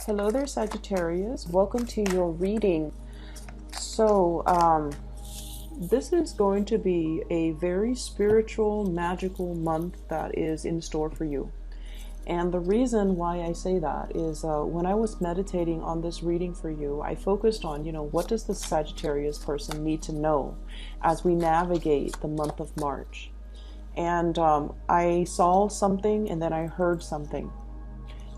Hello there, Sagittarius. Welcome to your reading. So, this is going to be a very spiritual, magical month that is in store for you. And the reason why I say that is when I was meditating on this reading for you, I focused on, what does the Sagittarius person need to know as we navigate the month of March? And I saw something and then I heard something.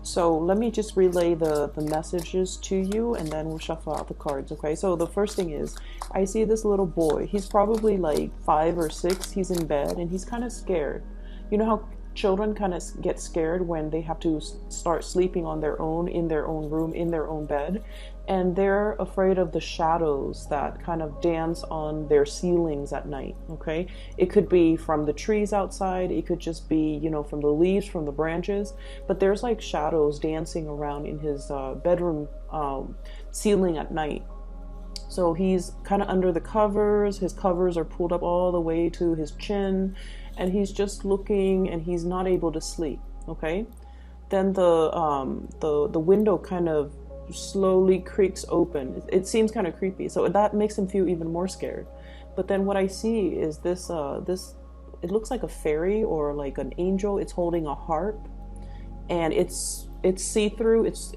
So let me just relay the messages to you and then we'll shuffle out the cards, okay? So the first thing is, I see this little boy. He's probably like 5 or 6. He's in bed and he's kind of scared. You know how children kind of get scared when they have to start sleeping on their own, in their own room, in their own bed? And they're afraid of the shadows that kind of dance on their ceilings at night, okay? It could be from the trees outside. It could just be, from the leaves, from the branches. But there's like shadows dancing around in his bedroom ceiling at night. So he's kind of under the covers. His covers are pulled up all the way to his chin. And he's just looking and he's not able to sleep, okay? Then the window kind of slowly creaks open. It seems kind of creepy, so that makes him feel even more scared. But then what I see is this it looks like a fairy or like an angel. It's holding a harp, and it's see-through. It's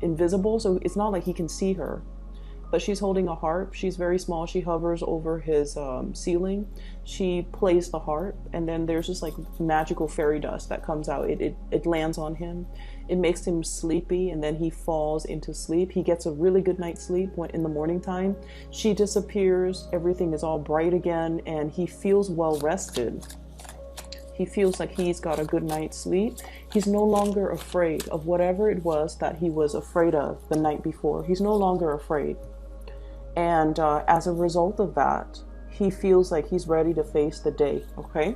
invisible, so it's not like he can see her. But she's holding a harp. She's very small. She hovers over his ceiling. She plays the harp, and then there's just like magical fairy dust that comes out. It lands on him. It makes him sleepy, and then he falls into sleep. He gets a really good night's sleep in the morning time. She disappears. Everything is all bright again, and he feels well rested. He feels like he's got a good night's sleep. He's no longer afraid of whatever it was that he was afraid of the night before. He's no longer afraid. And as a result of that, he feels like he's ready to face the day, okay?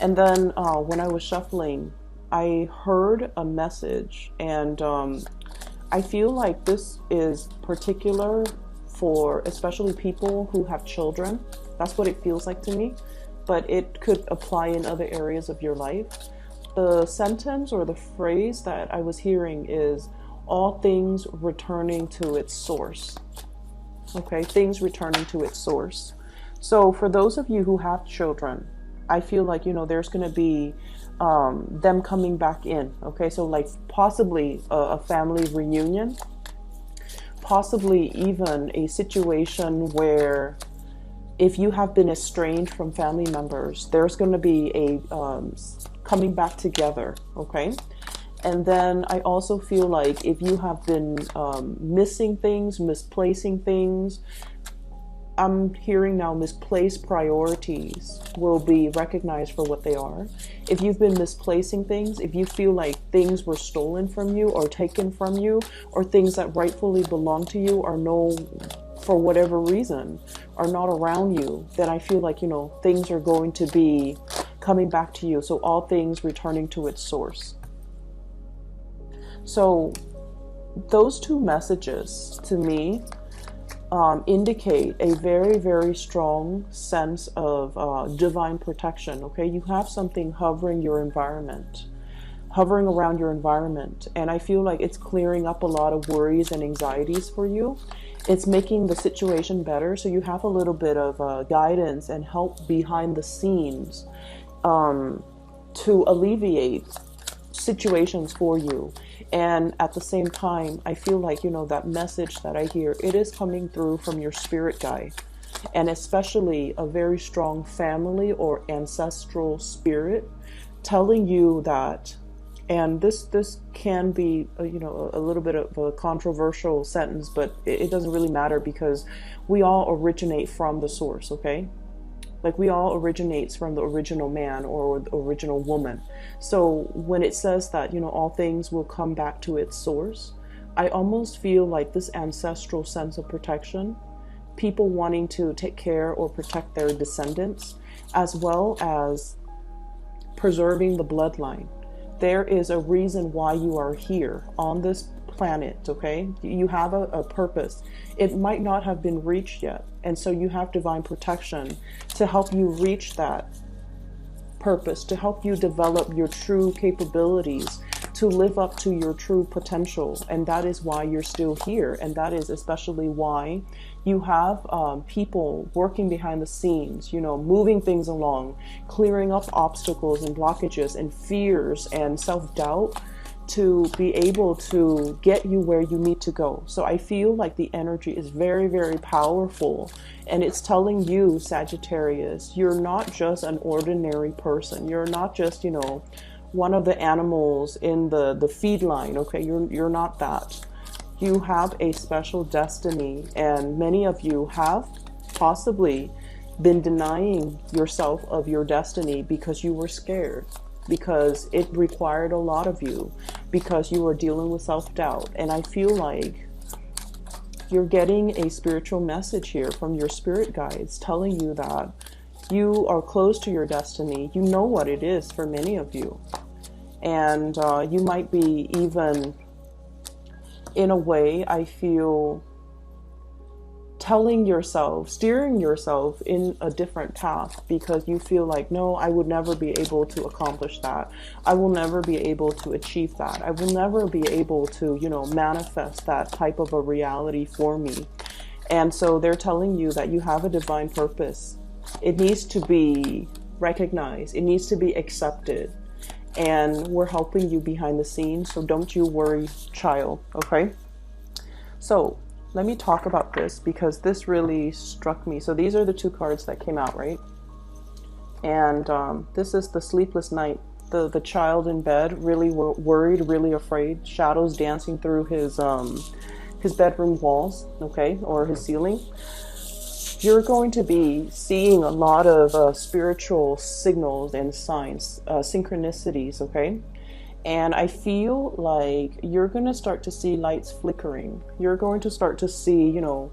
And then when I was shuffling, I heard a message, and I feel like this is particular for especially people who have children. That's what it feels like to me, but it could apply in other areas of your life. The sentence or the phrase that I was hearing is, all things returning to its source. Okay, things returning to its source. So for those of you who have children, I feel like, there's going to be them coming back in. Okay, so like possibly a family reunion, possibly even a situation where if you have been estranged from family members, there's going to be a coming back together, okay? And then I also feel like if you have been missing things, misplacing things, I'm hearing now misplaced priorities will be recognized for what they are. If you've been misplacing things, if you feel like things were stolen from you or taken from you, or things that rightfully belong to you are for whatever reason, are not around you, then I feel like, things are going to be coming back to you. So all things returning to its source. So those two messages to me indicate a very, very strong sense of divine protection. Okay, you have something hovering around your environment, and I feel like it's clearing up a lot of worries and anxieties for you. It's making the situation better, so you have a little bit of guidance and help behind the scenes to alleviate situations for you. And at the same time, I feel like, that message that I hear, it is coming through from your spirit guide, and especially a very strong family or ancestral spirit telling you that. And this can be a little bit of a controversial sentence, but it doesn't really matter, because we all originate from the source, okay? Like we all originates from the original man or the original woman. So when it says that, all things will come back to its source, I almost feel like this ancestral sense of protection, people wanting to take care or protect their descendants, as well as preserving the bloodline. There is a reason why you are here on this planet, okay? You have a purpose. It might not have been reached yet, and so you have divine protection to help you reach that purpose, to help you develop your true capabilities, to live up to your true potential. And that is why you're still here. And that is especially why you have people working behind the scenes, you know, moving things along, clearing up obstacles and blockages and fears and self-doubt to be able to get you where you need to go. So I feel like the energy is very, very powerful, and it's telling you, Sagittarius, you're not just an ordinary person. You're not just, you know, one of the animals in the feed line. Okay, you're not that. You have a special destiny, and many of you have possibly been denying yourself of your destiny because you were scared, because it required a lot of you, because you were dealing with self-doubt. And I feel like you're getting a spiritual message here from your spirit guides telling you that you are close to your destiny. You know what it is for many of you. And you might be even, in a way, I feel, telling yourself, steering yourself in a different path, because you feel like, no, I would never be able to accomplish that. I will never be able to achieve that. I will never be able to, you know, manifest that type of a reality for me. And so they're telling you that you have a divine purpose. It needs to be recognized. It needs to be accepted. And we're helping you behind the scenes. So don't you worry, child. Okay. So let me talk about this, because this really struck me. So these are the two cards that came out, right? And this is the sleepless night. The child in bed, really worried, really afraid, shadows dancing through his bedroom walls, okay, or his ceiling. You're going to be seeing a lot of spiritual signals and signs, synchronicities, okay? And I feel like you're going to start to see lights flickering. You're going to start to see, you know,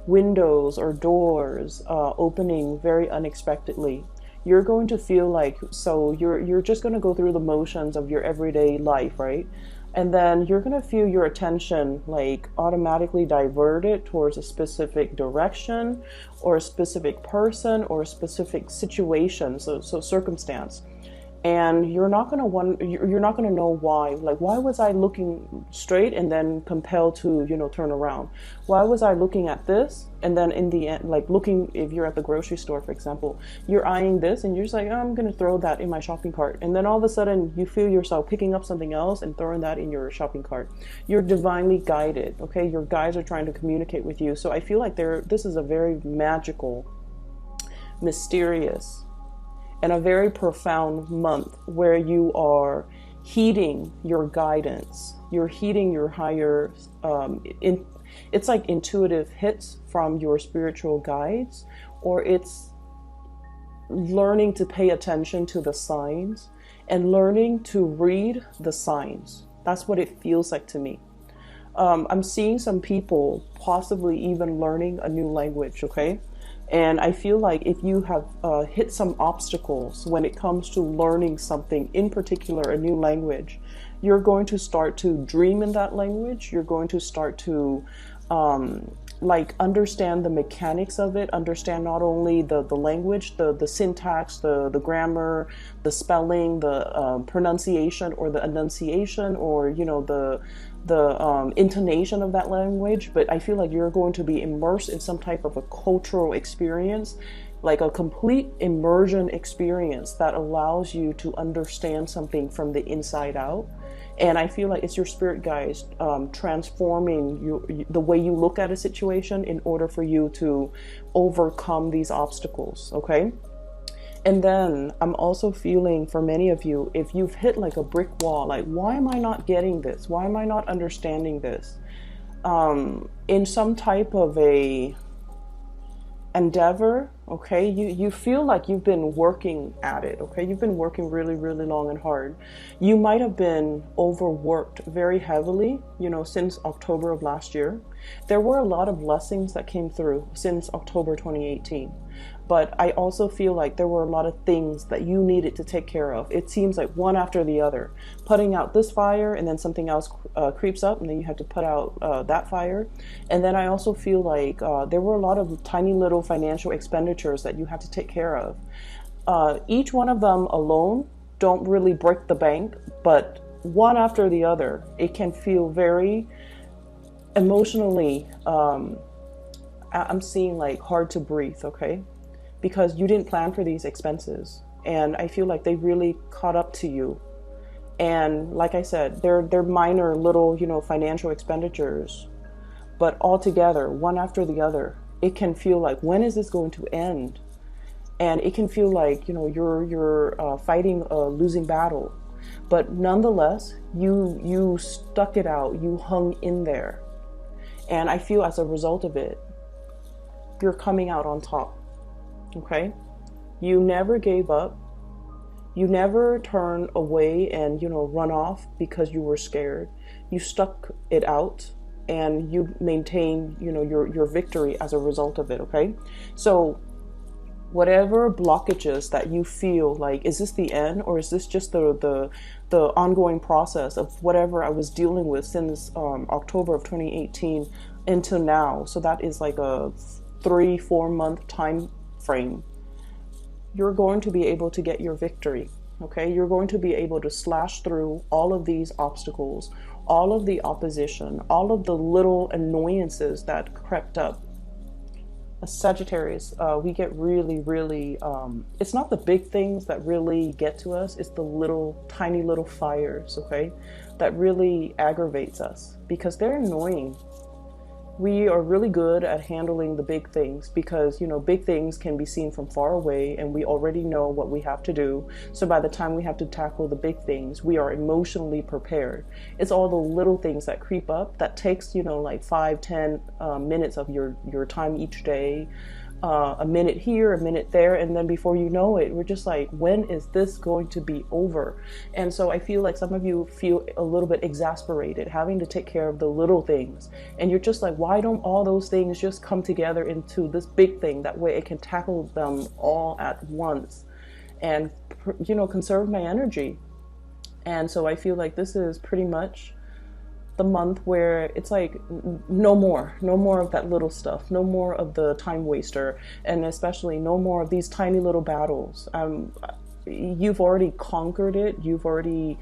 windows or doors opening very unexpectedly. You're going to feel like, so you're just going to go through the motions of your everyday life, right? And then you're going to feel your attention like automatically diverted towards a specific direction or a specific person or a specific situation, so circumstance. And you're not gonna know why. Like, why was I looking straight and then compelled to, you know, turn around? Why was I looking at this and then in the end, like looking, if you're at the grocery store, for example, you're eyeing this and you're just like, oh, I'm gonna throw that in my shopping cart. And then all of a sudden you feel yourself picking up something else and throwing that in your shopping cart. You're divinely guided, okay? Your guides are trying to communicate with you. So I feel like this is a very magical, mysterious, and a very profound month where you are heeding your guidance. You're heeding your higher, it's like intuitive hits from your spiritual guides, or it's learning to pay attention to the signs and learning to read the signs. That's what it feels like to me. I'm seeing some people possibly even learning a new language, okay? And I feel like if you have hit some obstacles when it comes to learning something, in particular a new language, you're going to start to dream in that language. You're going to start to like understand the mechanics of it, understand not only the language, the syntax, the grammar, the spelling, the pronunciation or the enunciation, or, you know, the intonation of that language, but I feel like you're going to be immersed in some type of a cultural experience, like a complete immersion experience that allows you to understand something from the inside out. And I feel like it's your spirit guides transforming the way you look at a situation in order for you to overcome these obstacles, okay? And then I'm also feeling, for many of you, if you've hit like a brick wall, like, why am I not getting this? Why am I not understanding this? In some type of a endeavor, okay, you feel like you've been working at it, okay? You've been working really, really long and hard. You might have been overworked very heavily, you know, since October of last year. There were a lot of blessings that came through since October 2018. But I also feel like there were a lot of things that you needed to take care of. It seems like one after the other, putting out this fire, and then something else creeps up, and then you have to put out that fire. And then I also feel like there were a lot of tiny little financial expenditures that you had to take care of. Each one of them alone don't really break the bank, but one after the other, it can feel very emotionally, I'm seeing like hard to breathe, okay? Because you didn't plan for these expenses. And I feel like they really caught up to you. And like I said, they're minor little, financial expenditures, but all together, one after the other, it can feel like, when is this going to end? And it can feel like, you're fighting a losing battle. But nonetheless, you stuck it out, you hung in there. And I feel as a result of it, you're coming out on top, okay? You never gave up. You never turned away and, run off because you were scared. You stuck it out and you maintained, your victory as a result of it, okay? So whatever blockages that you feel like, is this the end, or is this just the ongoing process of whatever I was dealing with since October of 2018 until now? So that is like a 3-4 month time frame. You're going to be able to get your victory, okay? You're going to be able to slash through all of these obstacles, all of the opposition, all of the little annoyances that crept up. A Sagittarius, we get really, really, it's not the big things that really get to us, it's the little, tiny little fires, okay, that really aggravates us because they're annoying. We are really good at handling the big things because, big things can be seen from far away and we already know what we have to do. So by the time we have to tackle the big things, we are emotionally prepared. It's all the little things that creep up that takes, like 5-10 minutes of your time each day. A minute here, a minute there, and then before you know it, we're just like, when is this going to be over? And so I feel like some of you feel a little bit exasperated having to take care of the little things, and you're just like, why don't all those things just come together into this big thing? That way it can tackle them all at once and conserve my energy. And so I feel like this is pretty much the month where it's like, no more of that little stuff, no more of the time waster, and especially no more of these tiny little battles. You've already conquered it. You've already,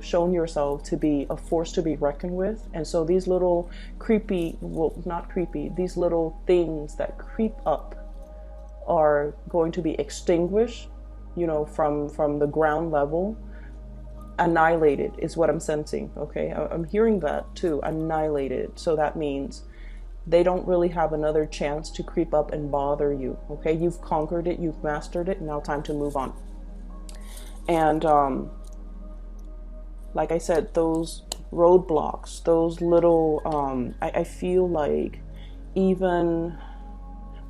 shown yourself to be a force to be reckoned with. And so these little these little things that creep up are going to be extinguished, from the ground level. Annihilated is what I'm sensing, okay? I'm hearing that too, annihilated. So that means they don't really have another chance to creep up and bother you, okay? You've conquered it, you've mastered it, now time to move on. And like I said, those roadblocks, those little, I feel like, even,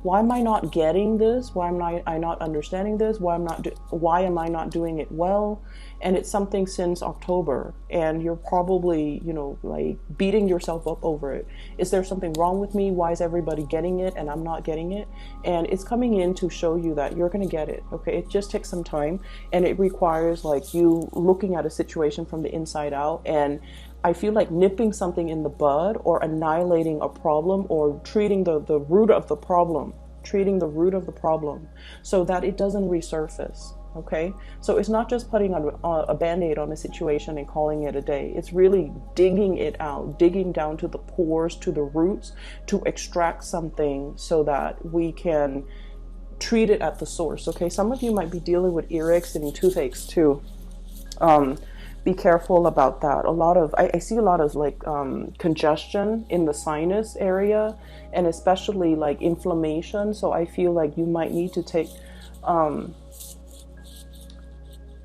why am I not getting this? Why am I not understanding this? Why am I not doing it well? And it's something since October, and you're probably, like beating yourself up over it. Is there something wrong with me? Why is everybody getting it and I'm not getting it? And it's coming in to show you that you're going to get it. Okay. It just takes some time, and it requires like you looking at a situation from the inside out. And I feel like nipping something in the bud, or annihilating a problem, or treating the root of the problem, so that it doesn't resurface. Okay, so it's not just putting a band-aid on a situation and calling it a day. It's really digging it out, digging down to the pores, to the roots, to extract something so that we can treat it at the source. Okay, some of you might be dealing with earaches and toothaches too. Be careful about that. I see a lot of like congestion in the sinus area, and especially like inflammation. So I feel like you might need to take,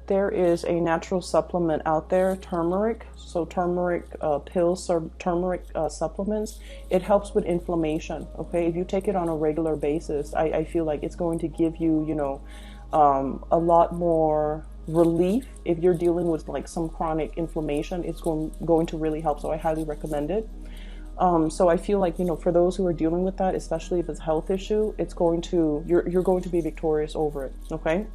there is a natural supplement out there, turmeric. So turmeric pills or turmeric supplements, it helps with inflammation. Okay, if you take it on a regular basis, I feel like it's going to give you, a lot more relief. If you're dealing with like some chronic inflammation, it's going to really help. So I highly recommend it. So I feel like, for those who are dealing with that, especially if it's a health issue, you're going to be victorious over it. Okay.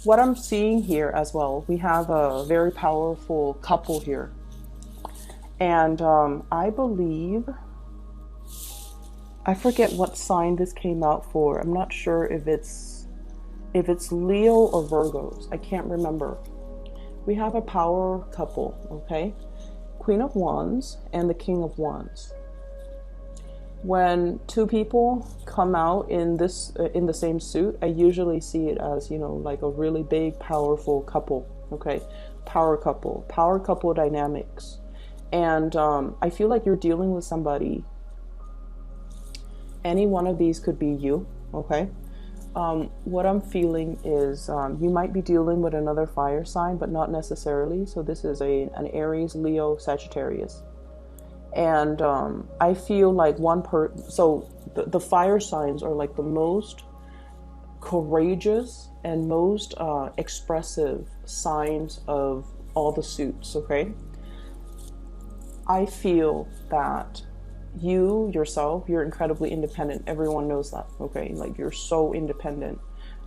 What I'm seeing here as well, we have a very powerful couple here. And I believe, I forget what sign this came out for. I'm not sure if it's Leo or Virgos. I can't remember. We have a power couple, okay? Queen of Wands and the King of Wands. When two people come out in in the same suit, I usually see it as, you know, like a really big, powerful couple, okay? Power couple dynamics. And I feel like you're dealing with somebody. Any one of these could be you, okay? What I'm feeling is you might be dealing with another fire sign, but not necessarily. So this is an Aries, Leo, Sagittarius. And I feel like so the fire signs are like the most courageous and most expressive signs of all the suits, okay? I feel that you yourself, you're incredibly independent. Everyone knows that, okay? Like, you're so independent.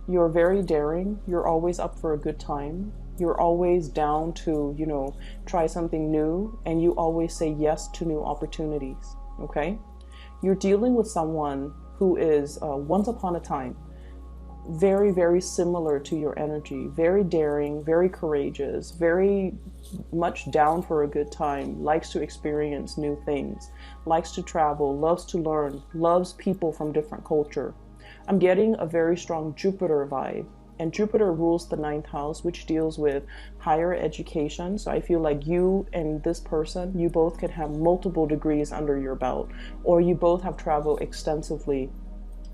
You're very daring. You're always up for a good time. You're always down to, you know, try something new, and you always say yes to new opportunities, okay? You're dealing with someone who is, once upon a time, very, very similar to your energy, very daring, very courageous, very much down for a good time, likes to experience new things, likes to travel, loves to learn, loves people from different culture. I'm getting a very strong Jupiter vibe, and Jupiter rules the 9th house, which deals with higher education. So I feel like you and this person, you both could have multiple degrees under your belt, or you both have traveled extensively,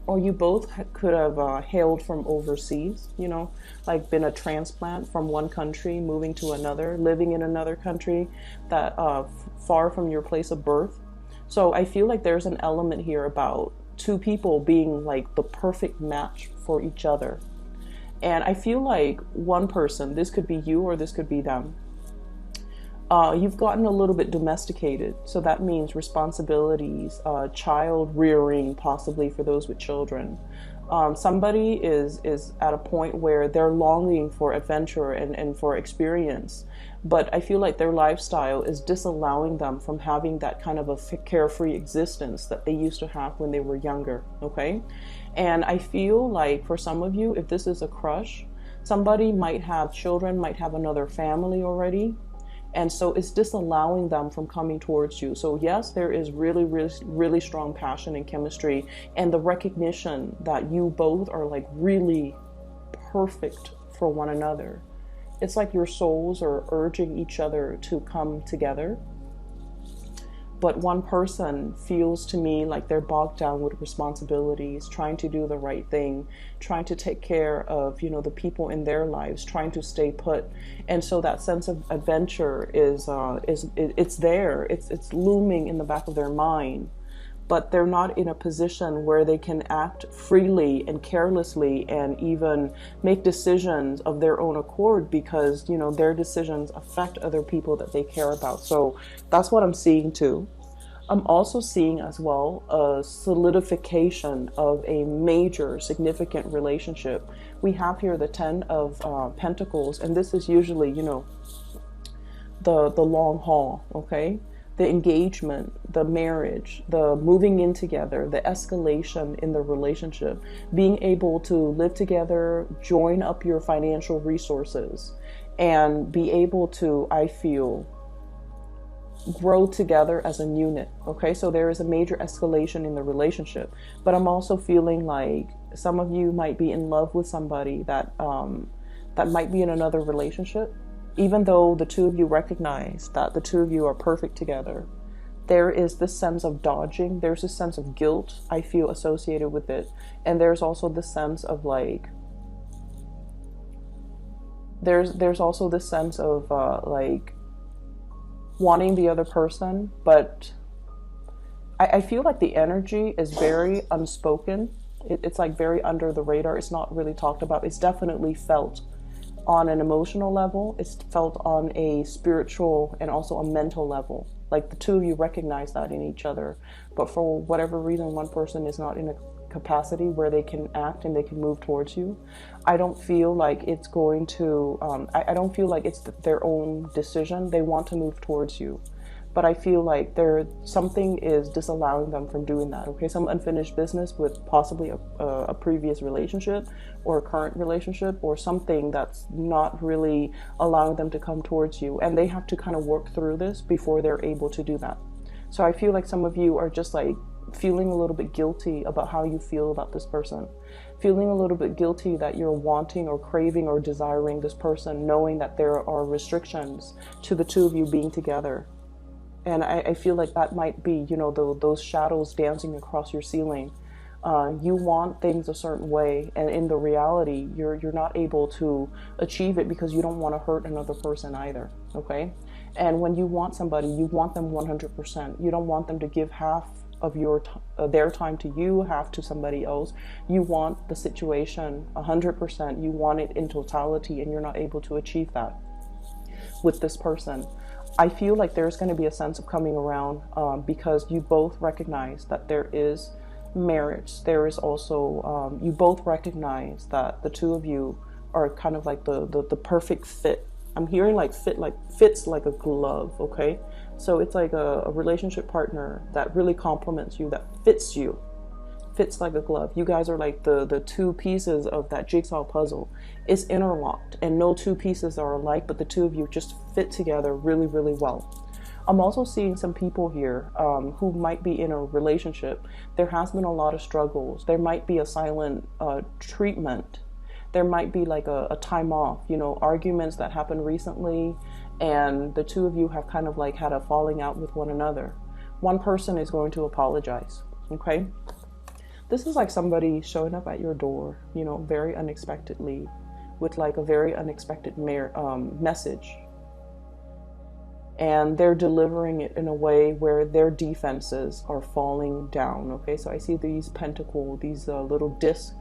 or you both could have hailed from overseas, you know, like been a transplant from one country, moving to another, living in another country that far from your place of birth. So I feel like there's an element here about two people being like the perfect match for each other. And I feel like one person, this could be you or this could be them, you've gotten a little bit domesticated. So that means responsibilities, child rearing, possibly for those with children. Somebody is at a point where they're longing for adventure and for experience. But I feel like their lifestyle is disallowing them from having that kind of a carefree existence that they used to have when they were younger, okay? And I feel like for some of you, if this is a crush, somebody might have children, might have another family already. And so it's disallowing them from coming towards you. So yes, there is really, really, really strong passion and chemistry, and the recognition that you both are like really perfect for one another. It's like your souls are urging each other to come together. But one person feels to me like they're bogged down with responsibilities, trying to do the right thing, trying to take care of, you know, the people in their lives, trying to stay put. And so that sense of adventure is it's there. It's looming in the back of their mind. But they're not in a position where they can act freely and carelessly and even make decisions of their own accord, because, you know, their decisions affect other people that they care about. So that's what I'm seeing too. I'm also seeing as well a solidification of a major significant relationship. We have here the 10 of Pentacles, and this is usually, you know, the long haul, okay? The engagement, the marriage, the moving in together, the escalation in the relationship, being able to live together, join up your financial resources, and be able to, I feel, grow together as a unit. Okay, so there is a major escalation in the relationship, but I'm also feeling like some of you might be in love with somebody that that might be in another relationship. Even though the two of you recognize that the two of you are perfect together, there is this sense of dodging. There's this sense of guilt, I feel, associated with it. And there's also this sense of like, there's also this sense of like wanting the other person, but I feel like the energy is very unspoken. It's like very under the radar. It's not really talked about. It's definitely felt on an emotional level. It's felt on a spiritual and also a mental level. Like the two of you recognize that in each other, but for whatever reason, one person is not in a capacity where they can act and they can move towards you. I don't feel like it's going to, I don't feel like it's their own decision. They want to move towards you, but I feel like something is disallowing them from doing that. Okay, some unfinished business with possibly a previous relationship or a current relationship, or something that's not really allowing them to come towards you, and they have to kind of work through this before they're able to do that. So I feel like some of you are just like feeling a little bit guilty about how you feel about this person, feeling a little bit guilty that you're wanting or craving or desiring this person, knowing that there are restrictions to the two of you being together. And I feel like that might be, you know, those shadows dancing across your ceiling. You want things a certain way, and in the reality, you're not able to achieve it because you don't want to hurt another person either. Okay, and when you want somebody, you want them 100%. You don't want them to give half of their time to you, half to somebody else. You want the situation 100%. You want it in totality, and you're not able to achieve that with this person. I feel like there's going to be a sense of coming around because you both recognize that there is marriage. There is also, you both recognize that the two of you are kind of like the perfect fit. I'm hearing like fits like a glove, okay? So it's like a relationship partner that really complements you, that fits you. Fits like a glove. You guys are like the two pieces of that jigsaw puzzle. It's interlocked, and no two pieces are alike, but the two of you just fit together really, really well. I'm also seeing some people here who might be in a relationship. There has been a lot of struggles. There might be a silent treatment. There might be like a time off, you know, arguments that happened recently, and the two of you have kind of like had a falling out with one another. One person is going to apologize, okay? This is like somebody showing up at your door, you know, very unexpectedly, with like a very unexpected message. And they're delivering it in a way where their defenses are falling down, okay? So I see these pentacles, these little discs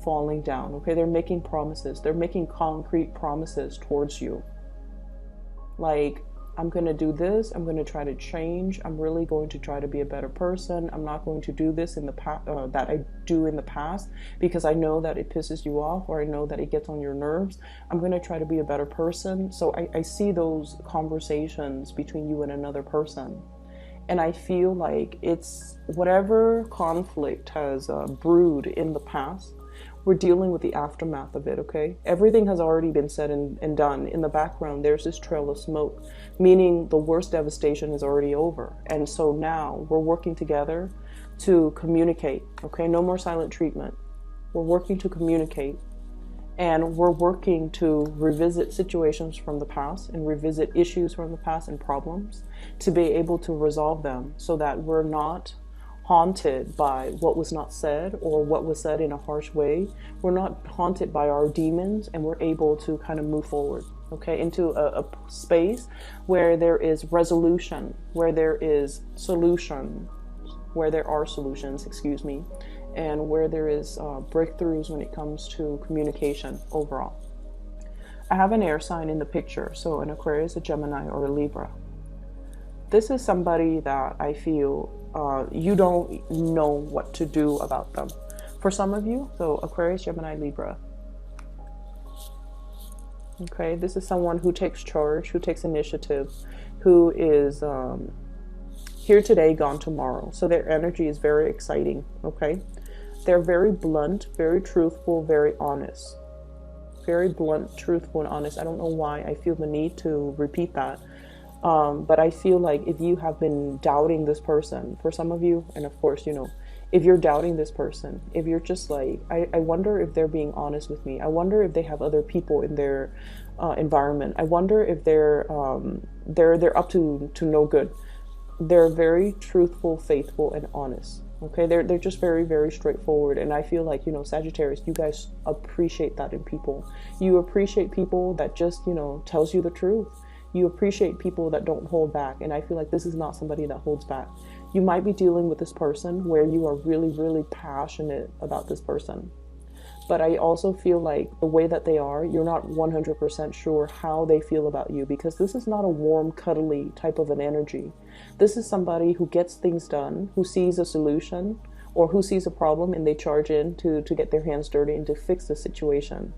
falling down, okay? They're making promises. They're making concrete promises towards you. Like, I'm going to do this. I'm going to try to change. I'm really going to try to be a better person. I'm not going to do this in the past that I do in the past because I know that it pisses you off, or I know that it gets on your nerves. I'm going to try to be a better person. So I see those conversations between you and another person. And I feel like it's whatever conflict has brewed in the past, we're dealing with the aftermath of it, okay? Everything has already been said and done. In the background, there's this trail of smoke, meaning the worst devastation is already over. And so now we're working together to communicate, okay? No more silent treatment. We're working to communicate, and we're working to revisit situations from the past and revisit issues from the past and problems to be able to resolve them so that we're not haunted by what was not said or what was said in a harsh way. We're not haunted by our demons, and we're able to kind of move forward, okay, into a space where there is resolution, where there is solution, where there are solutions, excuse me, and where there is breakthroughs when it comes to communication overall. I have an air sign in the picture, so an Aquarius, a Gemini, or a Libra. This is somebody that I feel you don't know what to do about them. For some of you, so Aquarius, Gemini, Libra. Okay, this is someone who takes charge, who takes initiative, who is here today, gone tomorrow. So their energy is very exciting, okay? They're very blunt, very truthful, very honest. Very blunt, truthful, and honest. I don't know why I feel the need to repeat that. But I feel like if you have been doubting this person, for some of you, and of course, you know, if you're doubting this person, if you're just like, I wonder if they're being honest with me. I wonder if they have other people in their environment. I wonder if they're up to no good. They're very truthful, faithful, and honest. Okay, they're just very, very straightforward. And I feel like, you know, Sagittarius, you guys appreciate that in people. You appreciate people that just, you know, tells you the truth. You appreciate people that don't hold back. And I feel like this is not somebody that holds back. You might be dealing with this person where you are really, really passionate about this person. But I also feel like the way that they are, you're not 100% sure how they feel about you, because this is not a warm, cuddly type of an energy. This is somebody who gets things done, who sees a solution, or who sees a problem and they charge in to get their hands dirty and to fix the situation.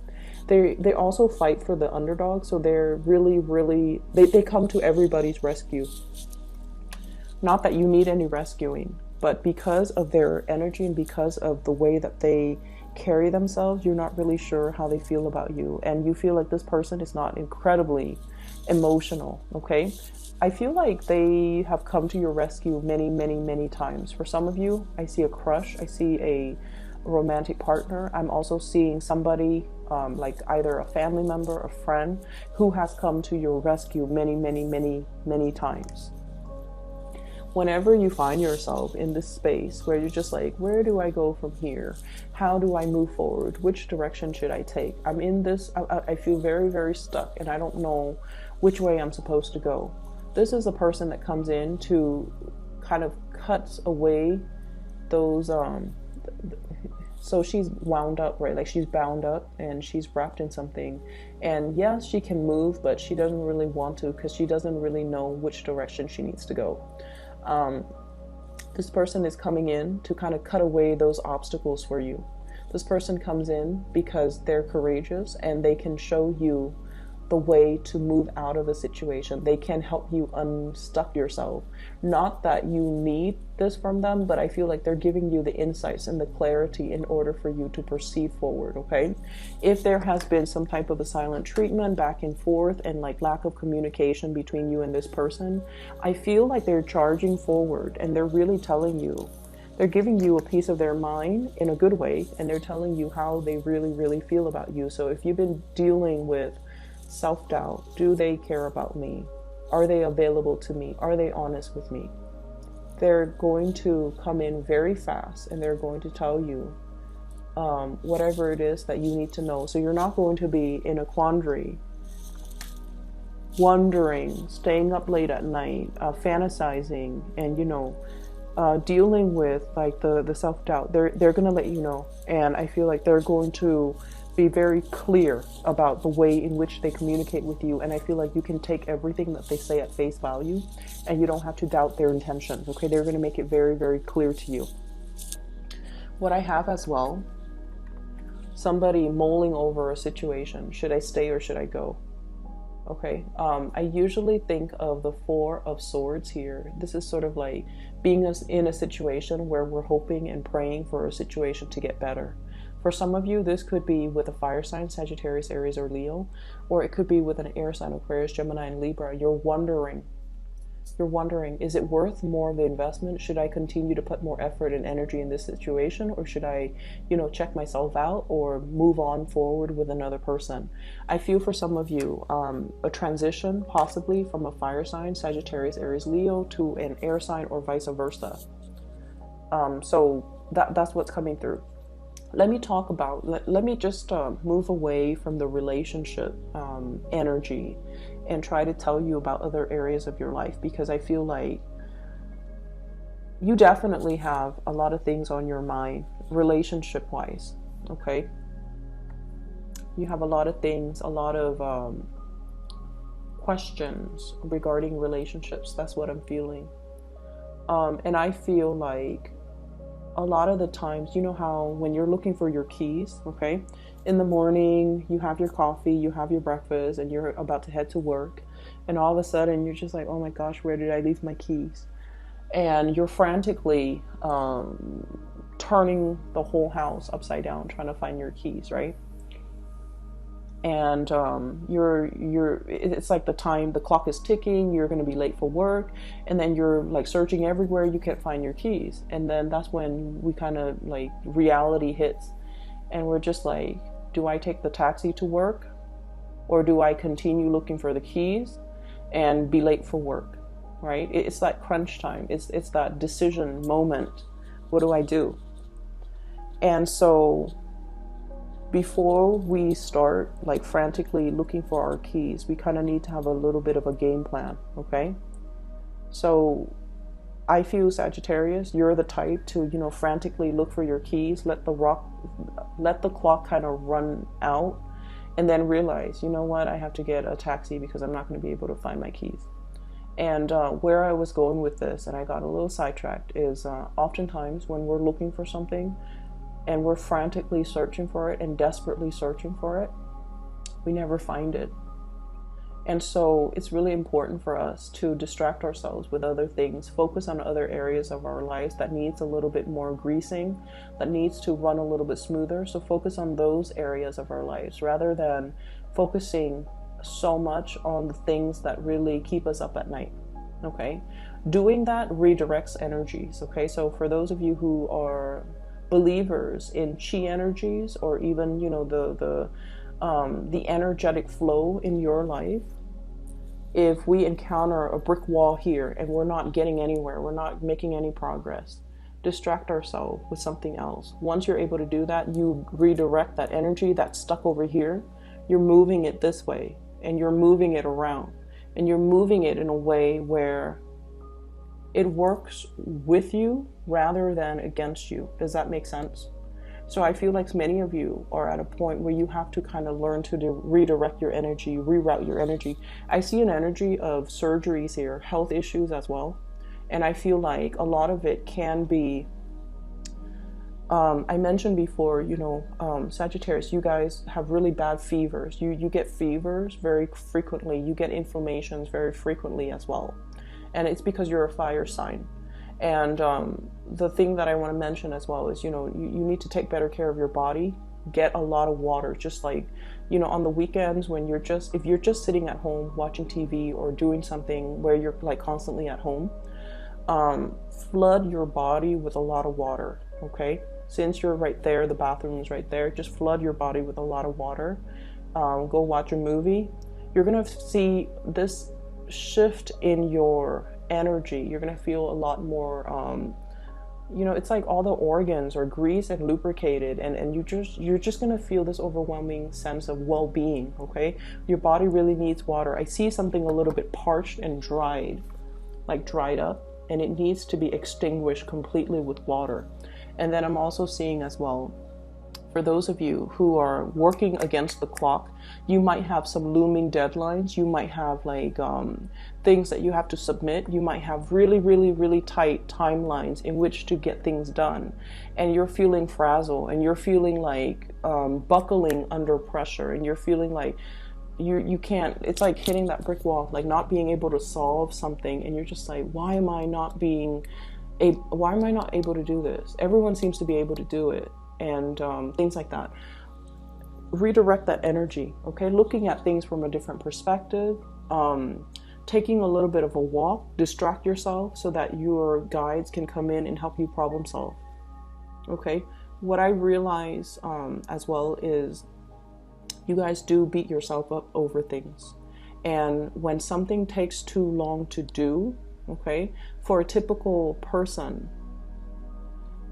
They also fight for the underdog, so they're really, really, they come to everybody's rescue. Not that you need any rescuing, but because of their energy and because of the way that they carry themselves, you're not really sure how they feel about you. And you feel like this person is not incredibly emotional, okay? I feel like they have come to your rescue many, many, many times. For some of you, I see a crush. I see a romantic partner. I'm also seeing somebody like either a family member, a friend, who has come to your rescue many, many, many, many times. Whenever you find yourself in this space where you're just like, where do I go from here? How do I move forward? Which direction should I take? I'm in this, I feel very, very stuck and I don't know which way I'm supposed to go. This is a person that comes in to kind of cuts away those, so she's wound up, right? Like she's bound up and she's wrapped in something. And yes, she can move, but she doesn't really want to because she doesn't really know which direction she needs to go. This person is coming in to kind of cut away those obstacles for you. This person comes in because they're courageous and they can show you the way to move out of a situation. They can help you unstuck yourself. Not that you need this from them, but I feel like they're giving you the insights and the clarity in order for you to proceed forward, okay? If there has been some type of a silent treatment back and forth and like lack of communication between you and this person, I feel like they're charging forward and they're really telling you, they're giving you a piece of their mind in a good way, and they're telling you how they really, really feel about you. So if you've been dealing with self-doubt, do they care about me? Are they available to me? Are they honest with me? They're going to come in very fast and they're going to tell you whatever it is that you need to know. So you're not going to be in a quandary, wondering, staying up late at night, fantasizing, and dealing with like the self-doubt. They're going to let you know, and I feel like they're going to be very clear about the way in which they communicate with you, and I feel like you can take everything that they say at face value and you don't have to doubt their intentions, okay? They're going to make it very, very clear to you. What I have as well, somebody mulling over a situation. Should I stay or should I go? Okay, I usually think of the Four of Swords here. This is sort of like being in a situation where we're hoping and praying for a situation to get better. For some of you, this could be with a fire sign, Sagittarius, Aries, or Leo, or it could be with an air sign, Aquarius, Gemini, and Libra. You're wondering, is it worth more of the investment? Should I continue to put more effort and energy in this situation, or should I, check myself out or move on forward with another person? I feel for some of you, a transition possibly from a fire sign, Sagittarius, Aries, Leo, to an air sign or vice versa. So that's what's coming through. Let me talk about, let me just move away from the relationship energy and try to tell you about other areas of your life, because I feel like you definitely have a lot of things on your mind relationship wise, okay? You have a lot of things, a lot of questions regarding relationships. That's what I'm feeling. And I feel like a lot of the times, you know how when you're looking for your keys, okay, in the morning, you have your coffee, you have your breakfast, and you're about to head to work, and all of a sudden you're just like, oh my gosh, where did I leave my keys? And you're frantically turning the whole house upside down trying to find your keys, right? And it's like the clock is ticking, you're going to be late for work, and then you're like searching everywhere, you can't find your keys. And then that's when we kind of like reality hits, and we're just like, do I take the taxi to work, or do I continue looking for the keys and be late for work, right? It's that crunch time, it's that decision moment. What do I do? And so before we start like frantically looking for our keys, we kind of need to have a little bit of a game plan, okay? So I feel, Sagittarius, you're the type to, frantically look for your keys, let the clock kind of run out, and then realize, you know what, I have to get a taxi because I'm not going to be able to find my keys. And where I was going with this, and I got a little sidetracked, is oftentimes when we're looking for something, and we're frantically searching for it and desperately searching for it, we never find it. And so it's really important for us to distract ourselves with other things, focus on other areas of our lives that needs a little bit more greasing, that needs to run a little bit smoother. So focus on those areas of our lives rather than focusing so much on the things that really keep us up at night. Okay? Doing that redirects energies. Okay? So for those of you who are believers in chi energies, or even, you know, the energetic flow in your life, if we encounter a brick wall here and we're not getting anywhere, we're not making any progress, distract ourselves with something else. Once you're able to do that, you redirect that energy that's stuck over here. You're moving it this way, and you're moving it around, and you're moving it in a way where it works with you rather than against you. Does that make sense? So I feel like many of you are at a point where you have to kind of learn to redirect your energy, reroute your energy. I see an energy of surgeries here, health issues as well. And I feel like a lot of it can be, I mentioned before, you know, Sagittarius, you guys have really bad fevers. You get fevers very frequently. You get inflammations very frequently as well. And it's because you're a fire sign. And the thing that I want to mention as well is, you know, you need to take better care of your body. Get a lot of water. Just like, you know, on the weekends when if you're just sitting at home watching TV or doing something where you're like constantly at home, flood your body with a lot of water. Okay, since you're right there, the bathroom is right there, just flood your body with a lot of water. Go watch a movie. You're gonna see this shift in your energy. You're gonna feel a lot more, you know, it's like all the organs are greased and lubricated, and you're just gonna feel this overwhelming sense of well-being. Okay, your body really needs water. I see something a little bit parched and dried, like dried up, and it needs to be extinguished completely with water. And then I'm also seeing as well, for those of you who are working against the clock, you might have some looming deadlines. You might have like things that you have to submit. You might have really, really, really tight timelines in which to get things done. And you're feeling frazzled, and you're feeling like buckling under pressure, and you're feeling like you can't, it's like hitting that brick wall, like not being able to solve something. And you're just like, why am I not able to do this? Everyone seems to be able to do it. And things like that. Redirect that energy. Okay, looking at things from a different perspective, taking a little bit of a walk, distract yourself so that your guides can come in and help you problem solve. Okay, what I realize as well is you guys do beat yourself up over things, and when something takes too long to do, okay, for a typical person,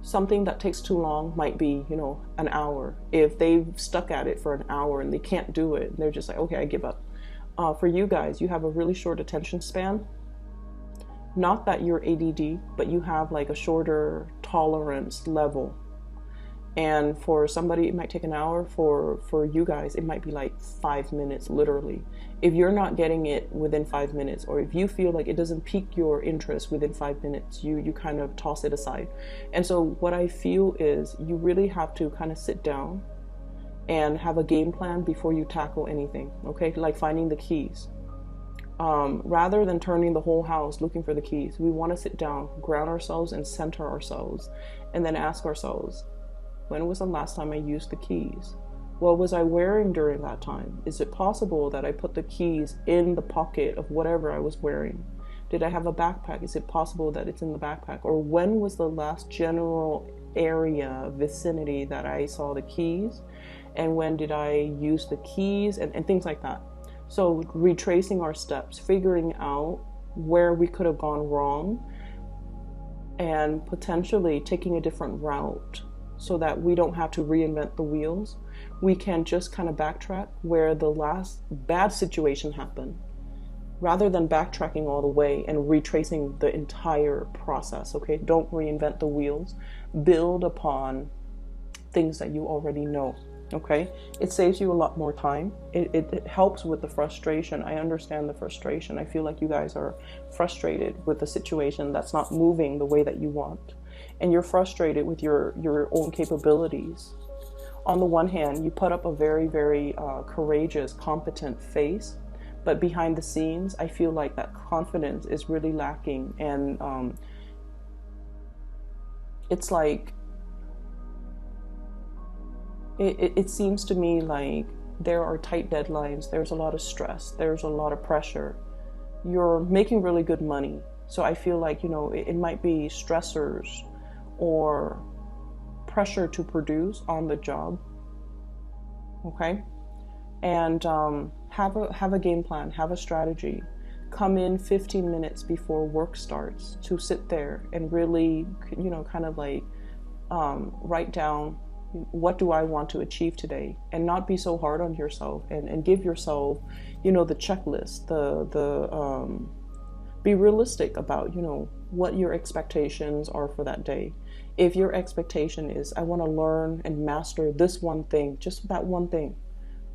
something that takes too long might be, you know, an hour. If they've stuck at it for an hour and they can't do it, they're just like, okay, I give up. For you guys, you have a really short attention span. Not that you're ADD, but you have like a shorter tolerance level. And for somebody, it might take an hour. For you guys, it might be like 5 minutes, literally. If you're not getting it within 5 minutes, or if you feel like it doesn't pique your interest within 5 minutes, you kind of toss it aside. And so what I feel is you really have to kind of sit down and have a game plan before you tackle anything, okay? Like finding the keys. Rather than turning the whole house looking for the keys, we want to sit down, ground ourselves, and center ourselves, and then ask ourselves, when was the last time I used the keys? What was I wearing during that time? Is it possible that I put the keys in the pocket of whatever I was wearing? Did I have a backpack? Is it possible that it's in the backpack? Or when was the last general area, vicinity that I saw the keys? And when did I use the keys? And things like that. So retracing our steps, figuring out where we could have gone wrong, and potentially taking a different route, so that we don't have to reinvent the wheels. We can just kind of backtrack where the last bad situation happened, rather than backtracking all the way and retracing the entire process. Okay, don't reinvent the wheels. Build upon things that you already know. Okay, it saves you a lot more time. It helps with the frustration. I understand the frustration. I feel like you guys are frustrated with the situation that's not moving the way that you want. And you're frustrated with your own capabilities. On the one hand, you put up a very, very courageous, competent face, but behind the scenes, I feel like that confidence is really lacking. And it's like, it seems to me like there are tight deadlines, there's a lot of stress, there's a lot of pressure. You're making really good money. So I feel like, it might be stressors or pressure to produce on the job. Okay? And have a game plan, have a strategy. Come in 15 minutes before work starts to sit there and really, kind of like write down, what do I want to achieve today, and not be so hard on yourself, and give yourself, the checklist, be realistic about, what your expectations are for that day. If your expectation is, I want to learn and master this one thing, just that one thing,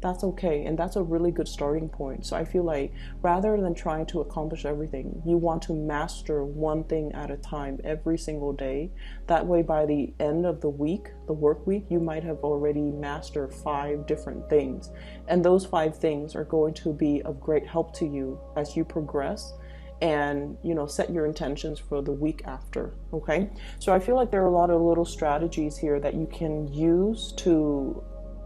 that's okay. And that's a really good starting point. So I feel like rather than trying to accomplish everything, you want to master one thing at a time every single day. That way, by the end of the week, the work week, you might have already mastered 5 different things. And those 5 things are going to be of great help to you as you progress and, set your intentions for the week after. Okay. So I feel like there are a lot of little strategies here that you can use to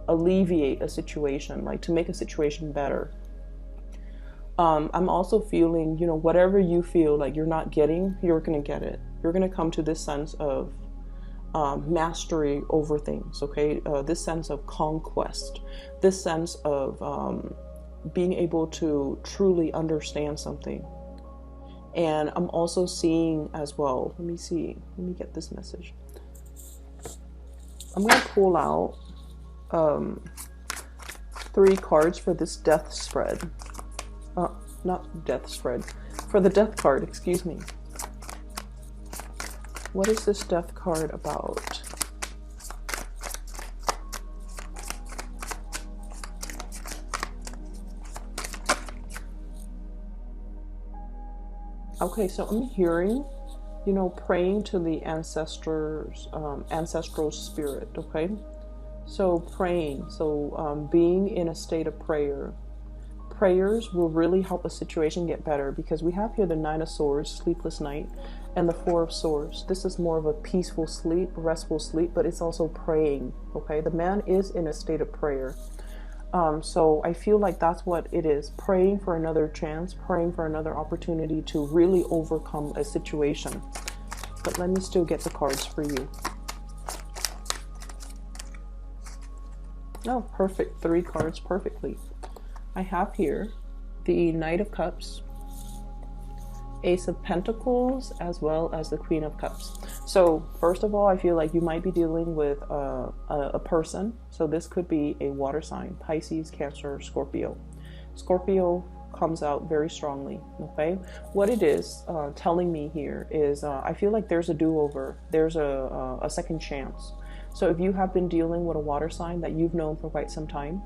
alleviate a situation, like to make a situation better. I'm also feeling, whatever you feel like you're not getting, you're going to get it. You're going to come to this sense of mastery over things, okay? This sense of conquest, this sense of being able to truly understand something. And I'm also seeing as well, let me get this message. I'm going to pull out 3 cards for this death spread. Not death spread. For the death card, excuse me. What is this death card about? Okay, so I'm hearing, praying to the ancestral spirit, okay? So praying, being in a state of prayer. Prayers will really help a situation get better, because we have here the 9 of Swords, sleepless night, and the 4 of Swords. This is more of a peaceful sleep, restful sleep, but it's also praying, okay? The man is in a state of prayer. So I feel like that's what it is. Praying for another chance, praying for another opportunity to really overcome a situation. But let me still get the cards for you. Oh, perfect. 3 cards perfectly. I have here the Knight of Cups, Ace of Pentacles, as well as the Queen of Cups. So first of all, I feel like you might be dealing with a person. So this could be a water sign, Pisces, Cancer, Scorpio. Scorpio comes out very strongly, okay? What it is telling me here is I feel like there's a do-over. There's a second chance. So if you have been dealing with a water sign that you've known for quite some time,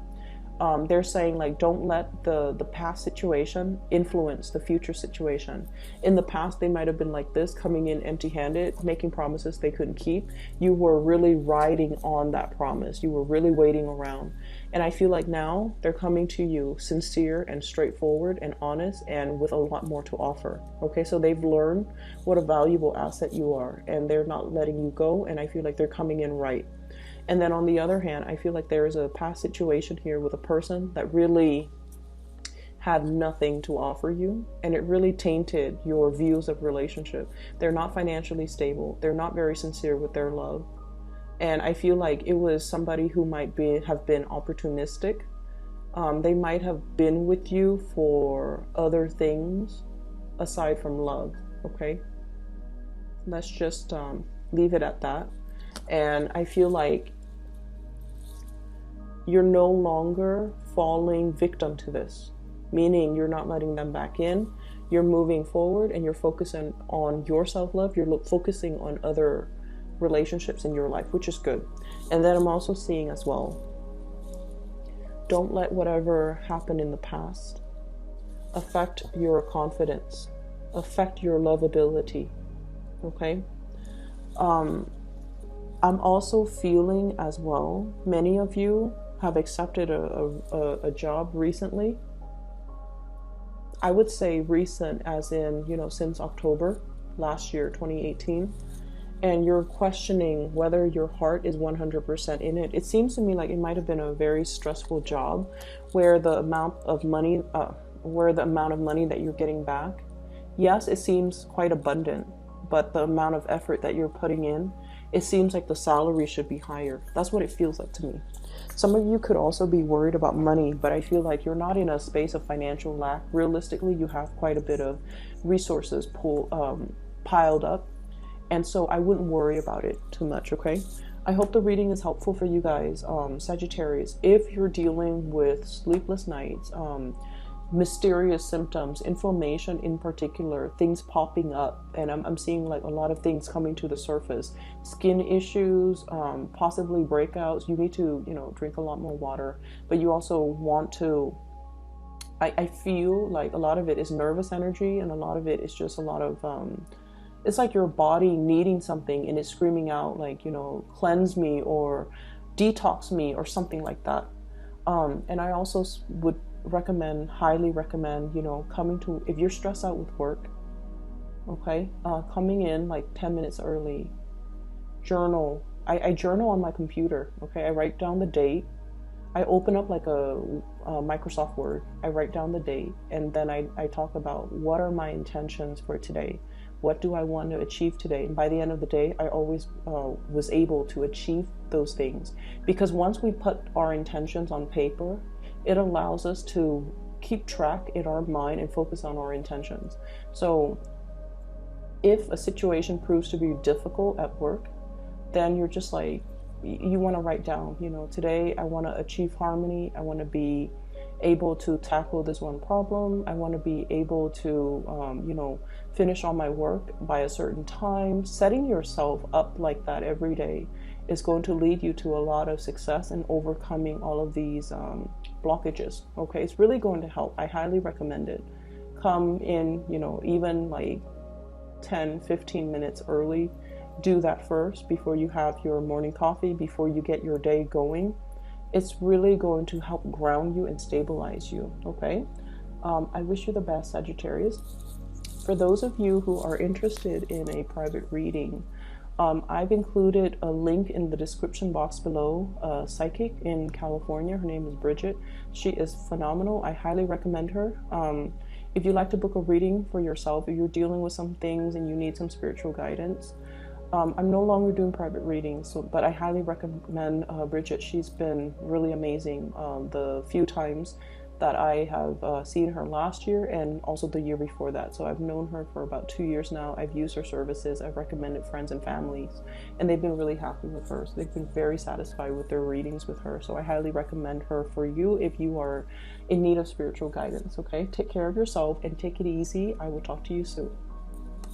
they're saying, like, don't let the past situation influence the future situation. In the past, they might have been like this, coming in empty-handed, making promises they couldn't keep. You were really riding on that promise. You were really waiting around. And I feel like now they're coming to you sincere and straightforward and honest, and with a lot more to offer. Okay, so they've learned what a valuable asset you are, and they're not letting you go. And I feel like they're coming in right. And then on the other hand, I feel like there is a past situation here with a person that really had nothing to offer you, and it really tainted your views of relationship. They're not financially stable. They're not very sincere with their love. And I feel like it was somebody who might have been opportunistic. They might have been with you for other things aside from love, okay? Let's just leave it at that. And I feel like you're no longer falling victim to this, meaning you're not letting them back in. You're moving forward, and you're focusing on your self-love. You're focusing on other relationships in your life, which is good. And then I'm also seeing as well, don't let whatever happened in the past affect your confidence, affect your lovability, okay? I'm also feeling as well, many of you have accepted a job recently, I would say recent, as in, you know, since October last year, 2018, and you're questioning whether your heart is 100% in it. It seems to me like it might have been a very stressful job where the amount of money, that you're getting back, yes, it seems quite abundant, but the amount of effort that you're putting in, it seems like the salary should be higher. That's what it feels like to me. Some of you could also be worried about money, but I feel like you're not in a space of financial lack. Realistically, you have quite a bit of resources piled up, and so I wouldn't worry about it too much, okay? I hope the reading is helpful for you guys. Sagittarius, if you're dealing with sleepless nights, mysterious symptoms, inflammation in particular, things popping up, and I'm seeing like a lot of things coming to the surface, skin issues, possibly breakouts. You need to, you know, drink a lot more water, but you also want to, I feel like a lot of it is nervous energy, and a lot of it is just a lot of it's like your body needing something and it's screaming out like, you know, cleanse me or detox me or something like that. And I also would highly recommend, you know, if you're stressed out with work, okay, coming in like 10 minutes early, journal. I journal on my computer, okay? I write down the date. I open up like a Microsoft Word. I write down the date, and then I talk about what are my intentions for today. What do I want to achieve today? And by the end of the day, I always was able to achieve those things. Because once we put our intentions on paper, it allows us to keep track in our mind and focus on our intentions. So if a situation proves to be difficult at work, then you're just like, you want to write down, you know, today I want to achieve harmony. I want to be able to tackle this one problem. I want to be able to, you know, finish all my work by a certain time. Setting yourself up like that every day is going to lead you to a lot of success in overcoming all of these blockages. Okay, it's really going to help. I highly recommend it. Come in, you know, even like 10-15 minutes early. Do that first before you have your morning coffee, before you get your day going. It's really going to help ground you and stabilize you, okay? I wish you the best, Sagittarius. For those of you who are interested in a private reading, I've included a link in the description box below. A psychic in California, her name is Bridget. She is phenomenal. I highly recommend her. If you'd like to book a reading for yourself, if you're dealing with some things and you need some spiritual guidance, I'm no longer doing private readings, but I highly recommend Bridget. She's been really amazing the few times that I have seen her last year and also the year before that. So I've known her for about 2 years now. I've used her services. I've recommended friends and families, and they've been really happy with her. So they've been very satisfied with their readings with her. So I highly recommend her for you if you are in need of spiritual guidance, okay? Take care of yourself and take it easy. I will talk to you soon.